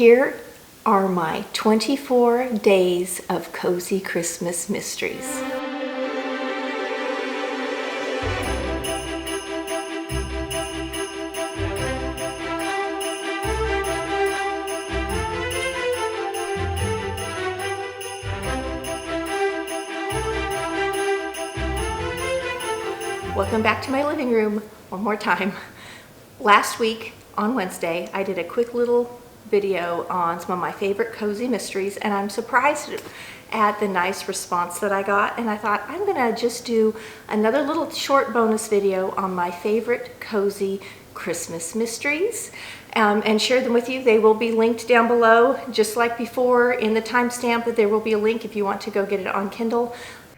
Here are my 24 days of cozy Christmas mysteries. Welcome back to my living room one more time. Last week on Wednesday, I did a quick little video on some of my favorite cozy mysteries, and I'm surprised at the nice response that I got, and I thought I'm gonna just do another little short bonus video on my favorite cozy Christmas mysteries and share them with you. They will be linked down below, just like before in the timestamp, but there will be a link if you want to go get it on Kindle.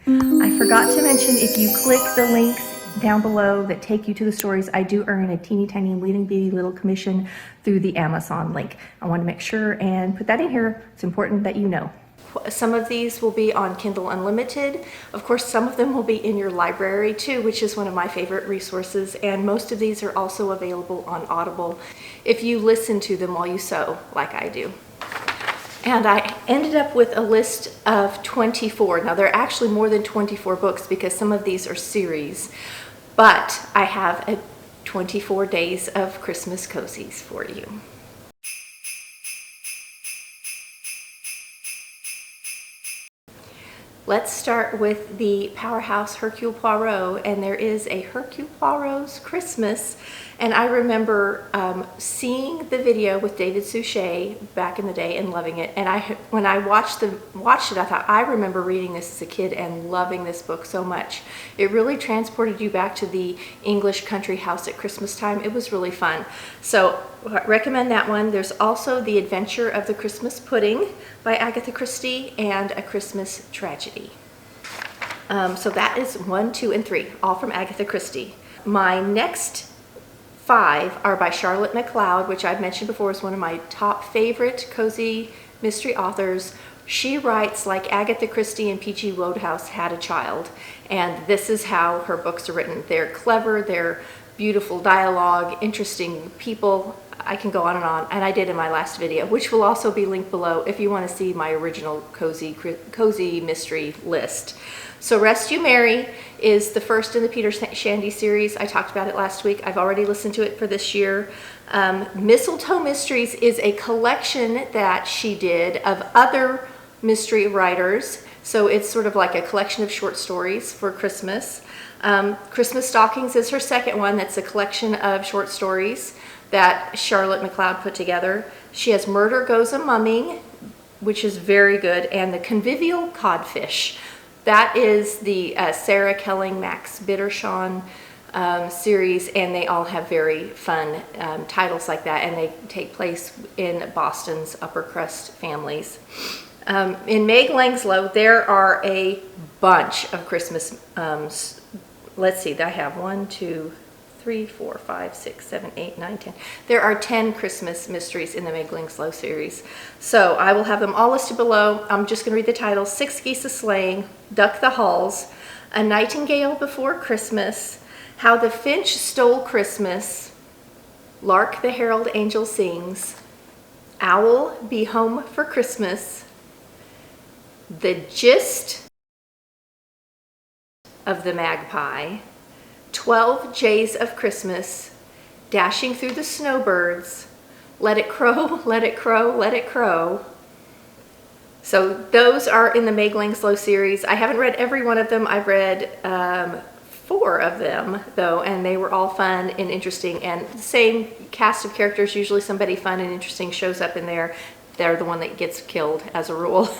I forgot to mention, if you click the links down below that take you to the stories, I do earn a teeny tiny bitty little commission through the Amazon link. I want to make sure and put that in here. It's important that you know. Some of these will be on Kindle Unlimited. Of course, some of them will be in your library too, which is one of my favorite resources. And most of these are also available on Audible if you listen to them while you sew, like I do. And I ended up with a list of 24. Now, there are actually more than 24 books because some of these are series, but I have a 24 days of Christmas cozies for you. Let's start with the powerhouse Hercule Poirot, and there is a Hercule Poirot's Christmas. And I remember seeing the video with David Suchet back in the day and loving it. And when I watched it, I thought, I remember reading this as a kid and loving this book so much. It really transported you back to the English country house at Christmas time. It was really fun. So I recommend that one. There's also The Adventure of the Christmas Pudding by Agatha Christie and A Christmas Tragedy. So that is 1, 2, and 3, all from Agatha Christie. My next 5 are by Charlotte Macleod, which I've mentioned before is one of my top favorite cozy mystery authors. She writes like Agatha Christie and P.G. Wodehouse had a child, and this is how her books are written. They're clever, they're beautiful dialogue, interesting people. I can go on, and I did in my last video, which will also be linked below if you want to see my original cozy mystery list. So Rest You Merry is the first in the Peter Shandy series. I talked about it last week. I've already listened to it for this year. Mistletoe Mysteries is a collection that she did of other mystery writers. So it's sort of like a collection of short stories for Christmas. Christmas Stockings is her second one. That's a collection of short stories that Charlotte Macleod put together. She has Murder Goes A-Mumming, which is very good, and The Convivial Codfish. That is the Sarah Kelling, Max Bittershawn series, and they all have very fun titles like that, and they take place in Boston's upper crust families. In Meg Langslow, there are a bunch of Christmas, let's see, I have 1, 2, 3, 4, 5, 6, 7, 8, 9, 10. There are 10 Christmas mysteries in the Meg Langslow series. So I will have them all listed below. I'm just going to read the titles. 6 Geese A-Slaying, Duck the Halls, A Nightingale Before Christmas, How the Finch Stole Christmas, Lark the Herald Angel Sings, Owl Be Home for Christmas, The Gist of the Magpie, 12 Jays of Christmas, Dashing Through the Snowbirds, Let It Crow, Let It Crow, Let It Crow. So those are in the Meg Langslow series. I haven't read every one of them. I've read 4 of them though, and they were all fun and interesting, and the same cast of characters. Usually somebody fun and interesting shows up in there. They're the one that gets killed as a rule.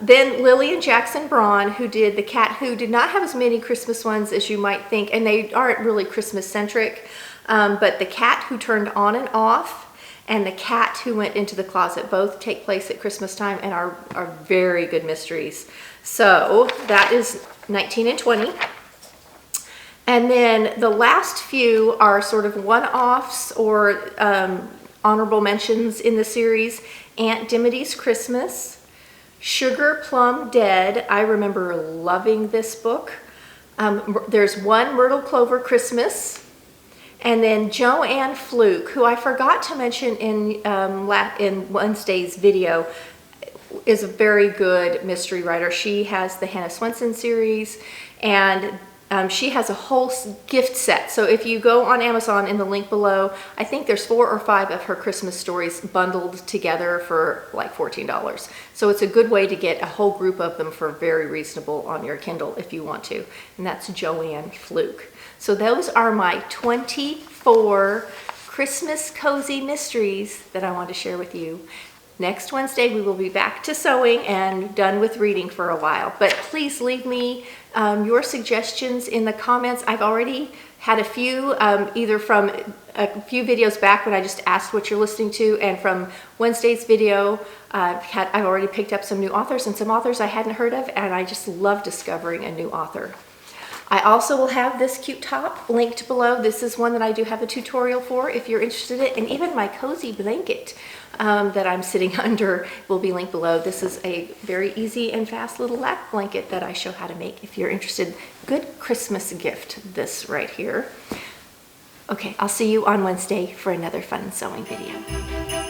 Then Lillian Jackson Braun, who did The Cat Who, did not have as many Christmas ones as you might think, and they aren't really Christmas centric, but The Cat Who Turned On and Off and The Cat Who Went Into the Closet both take place at Christmas time and are very good mysteries. So that is 19 and 20. And then the last few are sort of one-offs or honorable mentions in the series. Aunt Dimity's Christmas, Sugar Plum Dead. I remember loving this book. There's One Myrtle Clover Christmas, And then Joanne Fluke, who I forgot to mention in Wednesday's video, is a very good mystery writer. She has the Hannah Swenson series, and she has a whole gift set. So if you go on Amazon in the link below, I think there's 4 or 5 of her Christmas stories bundled together for like $14. So it's a good way to get a whole group of them for very reasonable on your Kindle if you want to. And that's Joanne Fluke. So those are my 24 Christmas cozy mysteries that I want to share with you. Next Wednesday, we will be back to sewing and done with reading for a while. But please leave me your suggestions in the comments. I've already had a few, either from a few videos back when I just asked what you're listening to, and from Wednesday's video, I've already picked up some new authors and some authors I hadn't heard of, and I just love discovering a new author. I also will have this cute top linked below. This is one that I do have a tutorial for if you're interested in it, and even my cozy blanket that I'm sitting under will be linked below. This is a very easy and fast little lap blanket that I show how to make if you're interested. Good Christmas gift, this right here. Okay, I'll see you on Wednesday for another fun sewing video.